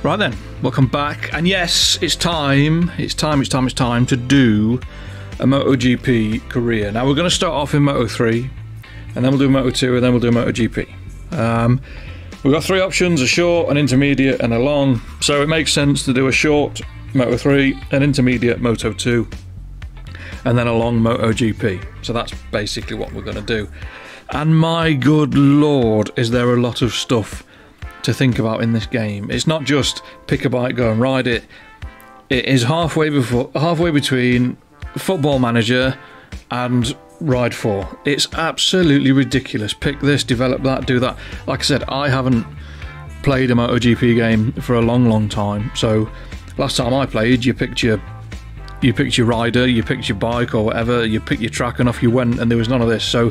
Right then, welcome back, and yes, it's time to do a MotoGP career. Now we're going to start off in Moto3, and then we'll do Moto2, and then we'll do MotoGP. We've got three options: a short, an intermediate, and a long. So it makes sense to do a short Moto3, an intermediate Moto2, and then a long MotoGP. So that's basically what we're going to do. And my good lord, is there a lot of stuff to think about in this game. It's not just pick a bike, go and ride it. It is halfway between Football Manager and Ride 4. It's absolutely ridiculous. Pick this, develop that, do that. Like I said, I haven't played a MotoGP game for a long time. So last time I played, you picked your rider, you picked your bike or whatever, you picked your track and off you went, and there was none of this. So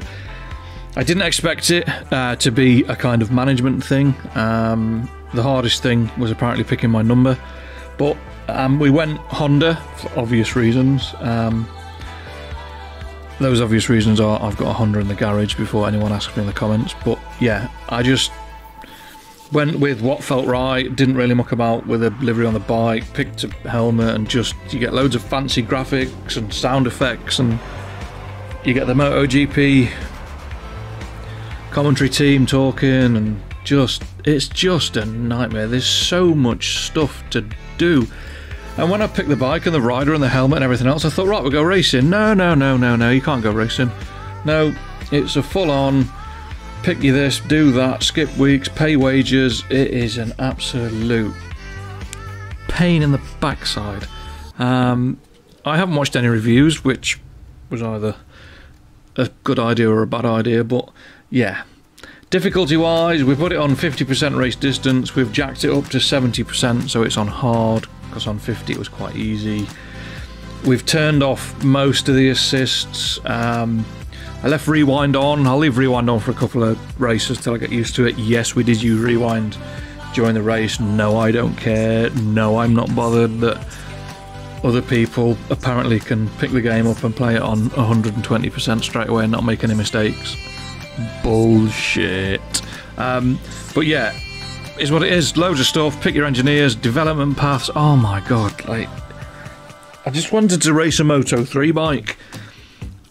I didn't expect it to be a kind of management thing. The hardest thing was apparently picking my number, but we went Honda for obvious reasons. Those obvious reasons are I've got a Honda in the garage, before anyone asks me in the comments. But yeah, I just went with what felt right, didn't really muck about with a livery on the bike, picked a helmet, and just, you get loads of fancy graphics and sound effects, and you get the MotoGP commentary team talking, and it's just a nightmare. There's so much stuff to do. And when I picked the bike and the rider and the helmet and everything else, I thought, right, we'll go racing. No, you can't go racing. No, it's a full-on pick you this, do that, skip weeks, pay wages. It is an absolute pain in the backside. I haven't watched any reviews, which was either a good idea or a bad idea, but yeah. Difficulty wise, we put it on 50% race distance, we've jacked it up to 70%, so it's on hard, because on 50 it was quite easy. We've turned off most of the assists. I left rewind on. I'll leave rewind on for a couple of races till I get used to it. Yes, we did use rewind during the race. No, I don't care. No, I'm not bothered that other people apparently can pick the game up and play it on 120% straight away and not make any mistakes. Bullshit. But yeah, is what it is. Loads of stuff. Pick your engineers, development paths. Oh my god, like, I just wanted to race a Moto3 bike,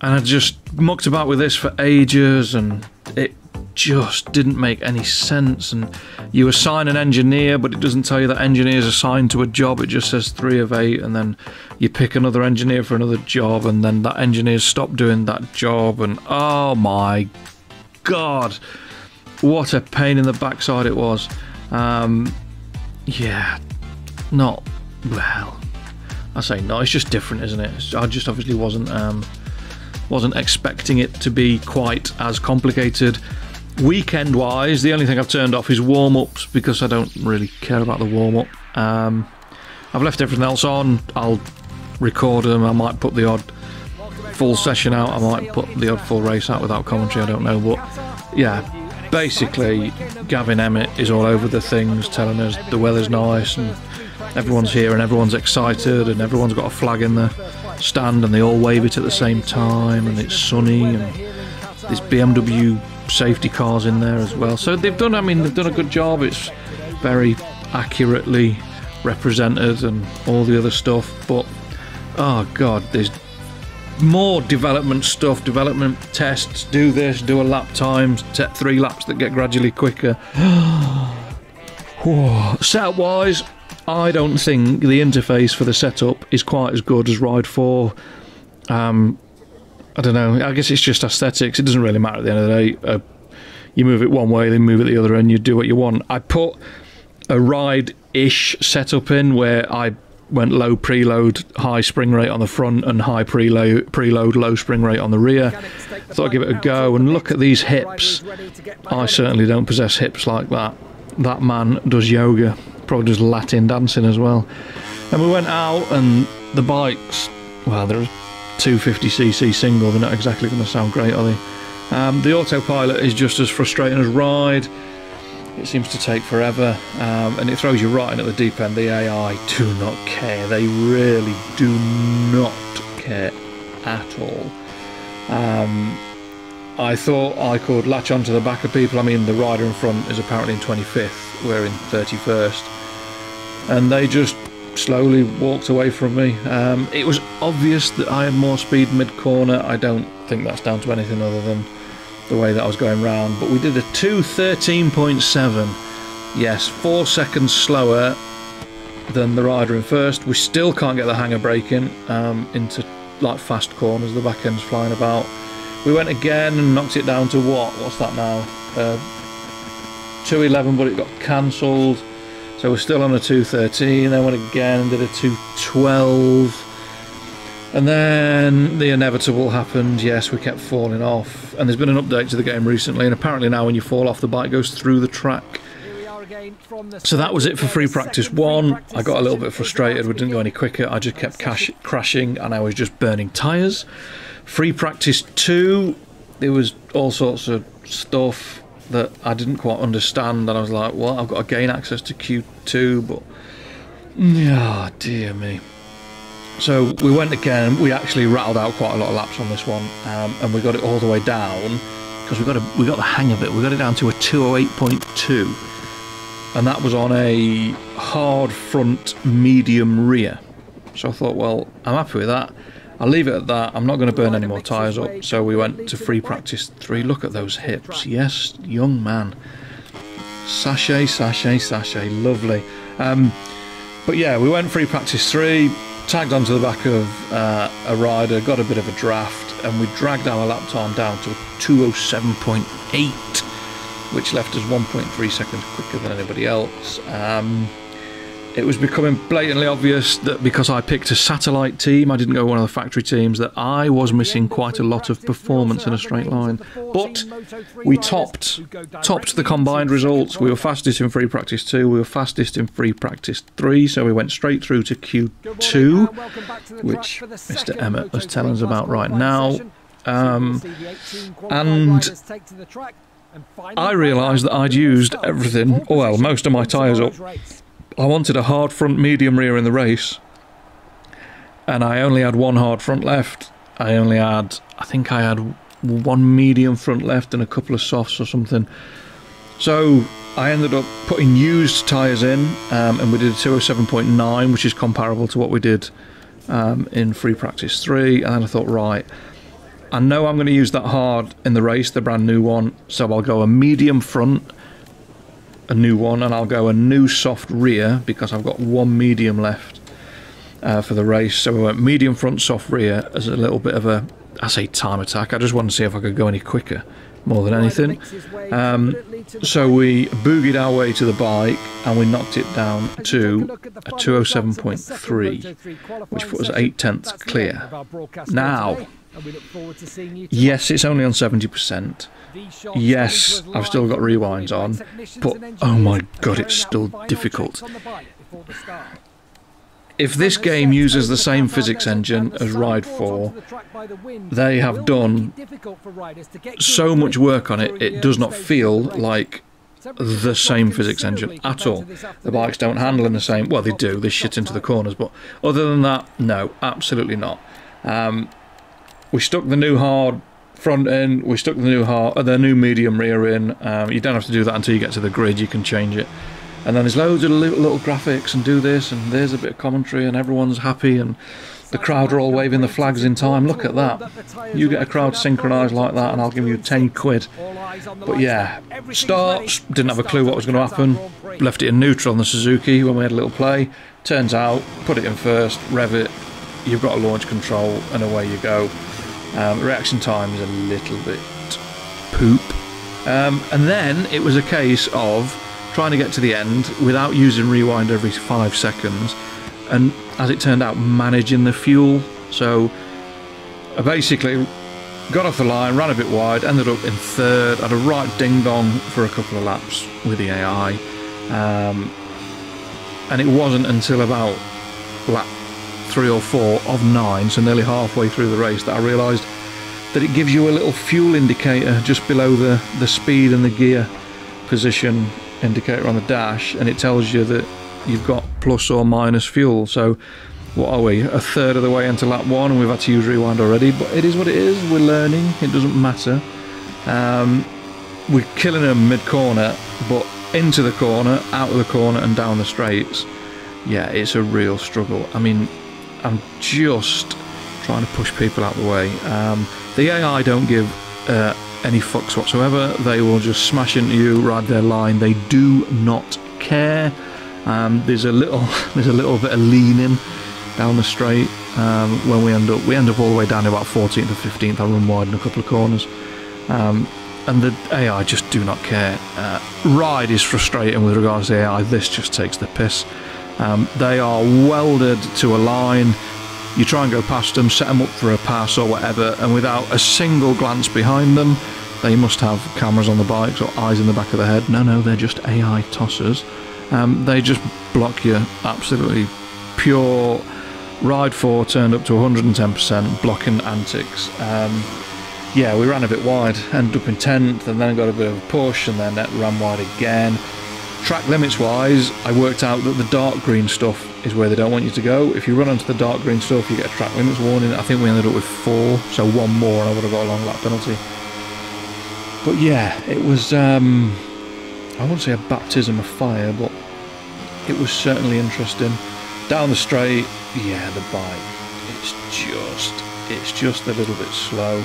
and I just mucked about with this for ages, and it just didn't make any sense. And you assign an engineer, but it doesn't tell you that engineer is assigned to a job. It just says 3 of 8, and then you pick another engineer for another job, and then that engineer's stopped doing that job, and oh my god, what a pain in the backside it was. Yeah, not well. I say no. It's just different, isn't it? I just obviously wasn't expecting it to be quite as complicated. Weekend-wise, the only thing I've turned off is warm-ups, because I don't really care about the warm-up. I've left everything else on. I'll record them. I might put the odd full session out. I might put the odd full race out without commentary. I don't know, but yeah. Basically, Gavin Emmett is all over the things, telling us the weather's nice and everyone's here and everyone's excited and everyone's got a flag in the stand and they all wave it at the same time, and it's sunny, and there's BMW safety cars in there as well. So they've done a good job. It's very accurately represented and all the other stuff, but oh god, there's more development stuff, development tests, do this, do a lap times, 3 laps that get gradually quicker. Setup wise, I don't think the interface for the setup is quite as good as Ride 4. I don't know, I guess it's just aesthetics. It doesn't really matter at the end of the day. You move it one way, then move it the other, and you do what you want. I put a ride-ish setup in where I went low preload, high spring rate on the front, and high preload, low spring rate on the rear. I thought I'd give it a go, and look at these hips. I certainly don't possess hips like that. That man does yoga, probably does Latin dancing as well. And we went out, and the bikes, well, they're 250cc single, they're not exactly going to sound great, are they? The autopilot is just as frustrating as ride. It seems to take forever, and it throws you right in at the deep end. The AI do not care. They really do not care at all. I thought I could latch onto the back of people. I mean, the rider in front is apparently in 25th. We're in 31st. and they just slowly walked away from me. It was obvious that I had more speed mid-corner. I don't think that's down to anything other than the way that I was going round, but we did a 2:13.7. Yes, 4 seconds slower than the rider in first. We still can't get the hang of braking into like fast corners. The back end's flying about. We went again and knocked it down to what's that now? 2:11, but it got cancelled, so we're still on a 2:13. Then went again and did a 2:12, and then the inevitable happened. Yes, we kept falling off, and there's been an update to the game recently, and apparently now when you fall off, the bike goes through the track. So that was it for free practice 1. I got a little bit frustrated, we didn't go any quicker, I just kept crashing and I was just burning tyres. Free practice 2, there was all sorts of stuff that I didn't quite understand, and I was like, well, I've got to gain access to Q2, but oh dear me. So we went again, we actually rattled out quite a lot of laps on this one, and we got it all the way down, because we got the hang of it, we got it down to a 2:08.2. and that was on a hard front medium rear. So I thought, well, I'm happy with that, I'll leave it at that, I'm not going to burn any more tyres up. So we went to free practice 3. Look at those hips, yes, young man, sachet, sachet, sachet, lovely. But yeah, we went free practice 3, tagged onto the back of a rider, got a bit of a draft, and we dragged our lap time down to 2:07.8, which left us 1.3 seconds quicker than anybody else. It was becoming blatantly obvious that because I picked a satellite team, I didn't go one of the factory teams, that I was missing quite a lot of performance in a straight line. But we topped the combined results. We were fastest in free practice 2, we were fastest in free practice 3, so we went straight through to Q2, which Mr. Emmett was telling us about right now. And I realised that I'd used everything, well, most of my tyres up. I wanted a hard front medium rear in the race, and I only had one hard front left. I think I had one medium front left and a couple of softs or something. So I ended up putting used tyres in, and we did a 2:07.9, which is comparable to what we did in free practice 3. And then I thought, right, I know I'm going to use that hard in the race, the brand new one, so I'll go a medium front, a new one, and I'll go a new soft rear, because I've got one medium left for the race. So we went medium front, soft rear as a little bit of a, I say time attack, I just wanted to see if I could go any quicker more than anything. So we boogied our way to the bike and we knocked it down to a 2:07.3, which put us 8/10 clear. Now, yes, it's only on 70%. Yes, I've still got rewinds on, but oh my god, it's still difficult. If this game uses the same physics engine as Ride 4, they have done so much work on it, it does not feel like the same physics engine at all. The bikes don't handle in the same, well they do, they shit into the corners, but other than that, no, absolutely not. We stuck the new hard front in, we stuck the new medium rear in. You don't have to do that until you get to the grid, you can change it. And then there's loads of little graphics and do this, and there's a bit of commentary, and everyone's happy, and the crowd are all waving the flags in time. Look at that. You get a crowd synchronised like that and I'll give you 10 quid. But yeah, starts, didn't have a clue what was going to happen. Left it in neutral on the Suzuki when we had a little play. Turns out, put it in first, rev it, you've got a launch control, and away you go. Reaction time is a little bit poop. And then it was a case of trying to get to the end without using rewind every 5 seconds, and as it turned out, managing the fuel. So I basically got off the line, ran a bit wide, ended up in third, had a right ding dong for a couple of laps with the AI, and it wasn't until about lap 3 or 4 of 9, so nearly halfway through the race, that I realised that it gives you a little fuel indicator just below the speed and the gear position indicator on the dash, and it tells you that you've got plus or minus fuel. So what are we, a third of the way into lap 1 and we've had to use rewind already, but it is what it is, we're learning, it doesn't matter. We're killing them mid-corner, but into the corner, out of the corner and down the straights, yeah, it's a real struggle. I mean, I'm just trying to push people out the way. The AI don't give any fucks whatsoever. They will just smash into you, ride their line. They do not care. There's a little bit of leaning down the straight when we end up all the way down to about 14th or 15th. I run wide in a couple of corners, and the AI just do not care. Ride is frustrating with regards to the AI. This just takes the piss. They are welded to a line. You try and go past them, set them up for a pass or whatever, and without a single glance behind them, they must have cameras on the bikes or eyes in the back of the head. No, they're just AI tossers. They just block you. Absolutely pure ride 4 turned up to 110%, blocking antics. Yeah, we ran a bit wide, ended up in 10th, and then got a bit of a push, and then ran wide again. Track limits wise, I worked out that the dark green stuff is where they don't want you to go. If you run onto the dark green stuff, you get a track limits warning. I think we ended up with 4, so 1 more and I would have got a long lap penalty. But yeah, it was, I wouldn't say a baptism of fire, but it was certainly interesting. Down the straight, yeah, the bike, it's just a little bit slow.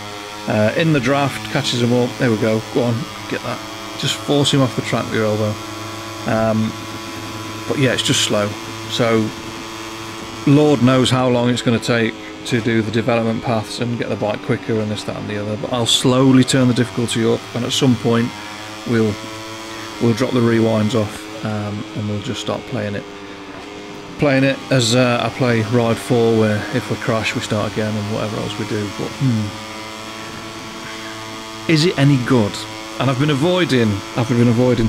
In the draft, catches him up, there we go, go on, get that. Just force him off the track with your elbow. But yeah, it's just slow. So Lord knows how long it's going to take to do the development paths and get the bike quicker and this, that and the other. But I'll slowly turn the difficulty up, and at some point we'll drop the rewinds off, and we'll just start playing it as I play Ride 4, where if we crash we start again and whatever else we do. But is it any good? And I've been avoiding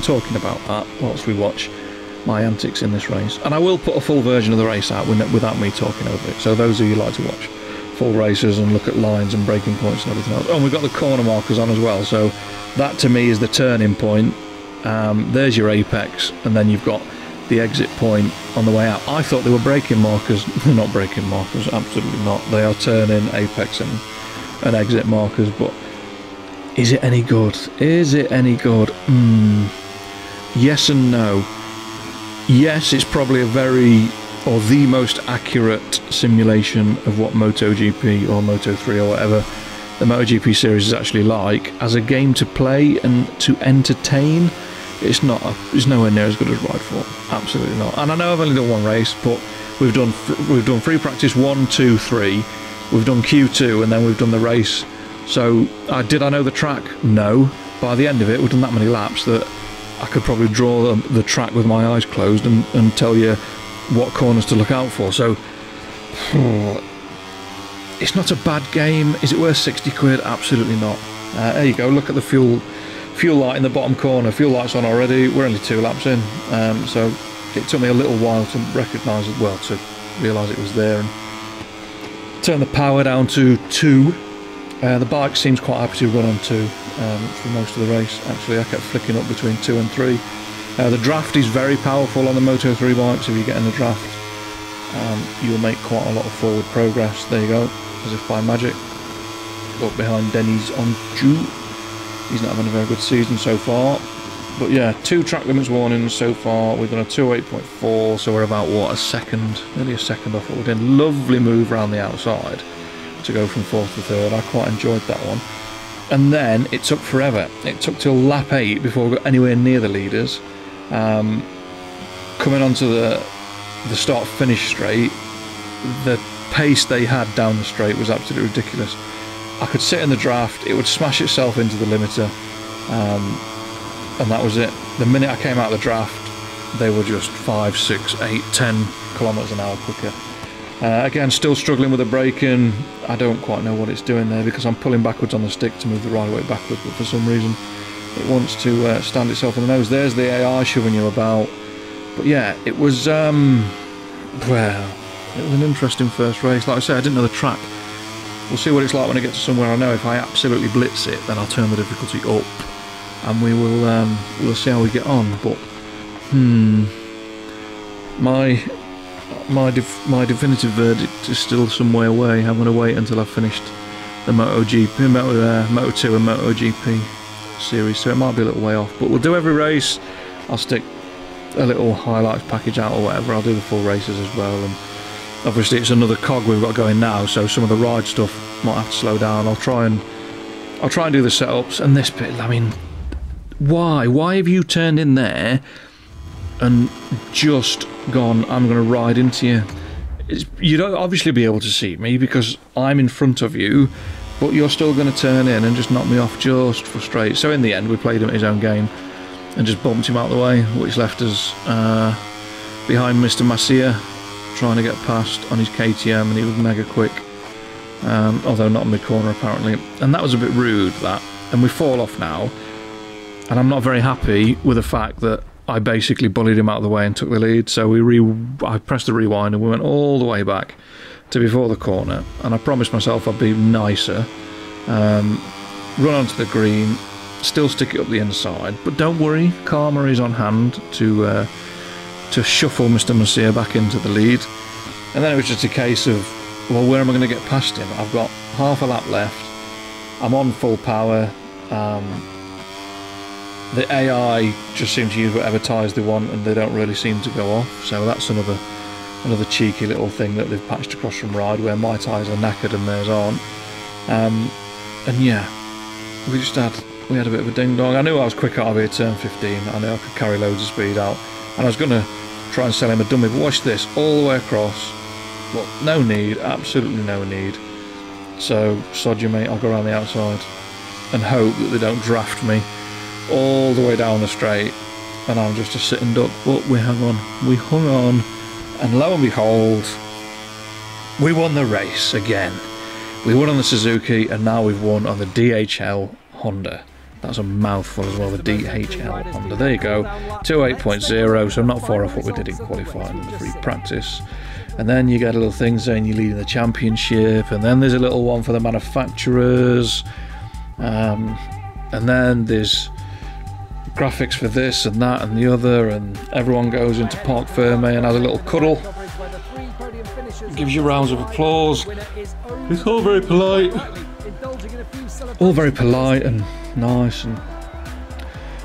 talking about that whilst we watch my antics in this race. And I will put a full version of the race out without me talking over it. So those of you who like to watch full races and look at lines and braking points and everything else. Oh, and we've got the corner markers on as well. So that to me is the turning point. There's your apex, and then you've got the exit point on the way out. I thought they were braking markers. They're not braking markers, absolutely not. They are turning, apex and exit markers. But is it any good? Is it any good? Yes and no. Yes, it's probably the most accurate simulation of what MotoGP or Moto3 or whatever the MotoGP series is actually like. As a game to play and to entertain, it's nowhere near as good as Ride 4. Absolutely not. And I know I've only done one race, but we've done free practice 1, 2, 3. We've done Q2, and then we've done the race. So did I know the track? No. By the end of it, we've done that many laps that I could probably draw the track with my eyes closed and tell you what corners to look out for. So it's not a bad game. Is it worth 60 quid? Absolutely not. There you go. Look at the fuel light in the bottom corner. Fuel light's on already. We're only 2 laps in, so it took me a little while to recognise it, well, to realise it was there, and turn the power down to 2. The bike seems quite happy to run on 2 for most of the race. Actually, I kept flicking up between 2 and 3. The draft is very powerful on the Moto3 bikes. If you get in the draft, you'll make quite a lot of forward progress. There you go, as if by magic. Up behind Denny's on Jew. He's not having a very good season so far. But yeah, 2 track limits warnings so far. We've done a 208.4, so we're about, what, nearly a second off what we did. Lovely move around the outside to go from 4th to 3rd. I quite enjoyed that one. And then it took forever. It took till lap 8 before we got anywhere near the leaders. Coming onto the start-finish straight, the pace they had down the straight was absolutely ridiculous. I could sit in the draft, it would smash itself into the limiter, and that was it. The minute I came out of the draft, they were just 5, 6, 8, 10 kilometres an hour quicker. Again, still struggling with the braking. I don't quite know what it's doing there, because I'm pulling backwards on the stick to move the rider weight backwards, but for some reason it wants to stand itself on the nose. There's the AI shoving you about. But yeah, it was well, it was an interesting first race. Like I said, I didn't know the track. We'll see what it's like when I get to somewhere I know. If I absolutely blitz it, then I'll turn the difficulty up, and we'll see how we get on. But my definitive verdict is still some way away. I'm going to wait until I've finished the MotoGP, Moto2 and MotoGP series, so it might be a little way off. But we'll do every race. I'll stick a little highlights package out or whatever. I'll do the full races as well, and obviously it's another cog we've got going now, so some of the ride stuff might have to slow down. I'll try and do the setups. And this bit, I mean, why have you turned in there and just gone, I'm going to ride into you? You don't obviously be able to see me because I'm in front of you, but you're still going to turn in and just knock me off just for straight. So in the end, we played him at his own game and just bumped him out of the way, which left us behind Mr. Masia, trying to get past on his KTM, and he was mega quick, although not in mid-corner apparently. And that was a bit rude, that. And we fall off now, and I'm not very happy with the fact that I basically bullied him out of the way and took the lead. So I pressed the rewind and we went all the way back to before the corner, and I promised myself I'd be nicer, run onto the green, still stick it up the inside, but don't worry, karma is on hand to shuffle Mr. Masia back into the lead. And then it was just a case of, well, where am I going to get past him? I've got half a lap left, I'm on full power, the AI just seem to use whatever tyres they want and they don't really seem to go off, so that's another cheeky little thing that they've patched across from Ride, where my tyres are knackered and theirs aren't. And yeah, we had a bit of a ding dong. I knew I was quick out of here turn 15, I knew I could carry loads of speed out, and I was going to try and sell him a dummy, but watch this, all the way across. Well, no need, absolutely no need. So, sod you mate, I'll go around the outside and hope that they don't draft me all the way down the straight and I'm just a sitting duck. But we hung on, and lo and behold, we won the race again. We won on the Suzuki, and now we've won on the DHL Honda. That's a mouthful as well, the DHL Honda. There you go, 2.8.0, so not far off what we did in qualifying and the free practice. And then you get a little thing saying you're leading the championship, and then there's a little one for the manufacturers, and then there's graphics for this and that and the other, and everyone goes into Parc Ferme and has a little cuddle, gives you rounds of applause. It's all very polite and nice, and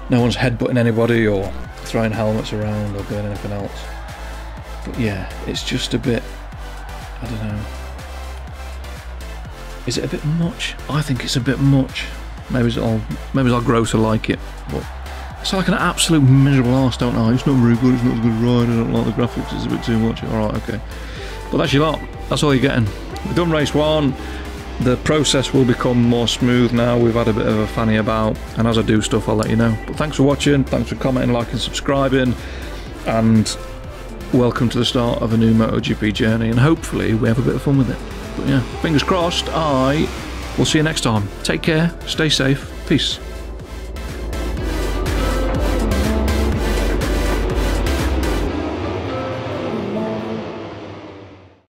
no one's headbutting anybody or throwing helmets around or doing anything else. But yeah, it's just a bit, I don't know, is it a bit much? I think it's a bit much. Maybe I'll grow to like it, but it's like an absolute miserable arse, don't I? It's not very good, it's not a good ride, I don't like the graphics, it's a bit too much. Alright, okay. But that's your lot, that's all you're getting. We've done race one, the process will become more smooth now, we've had a bit of a fanny about, and as I do stuff I'll let you know. But thanks for watching, thanks for commenting, liking, subscribing, and welcome to the start of a new MotoGP journey, and hopefully we have a bit of fun with it. But yeah, fingers crossed, I will see you next time. Take care, stay safe, peace.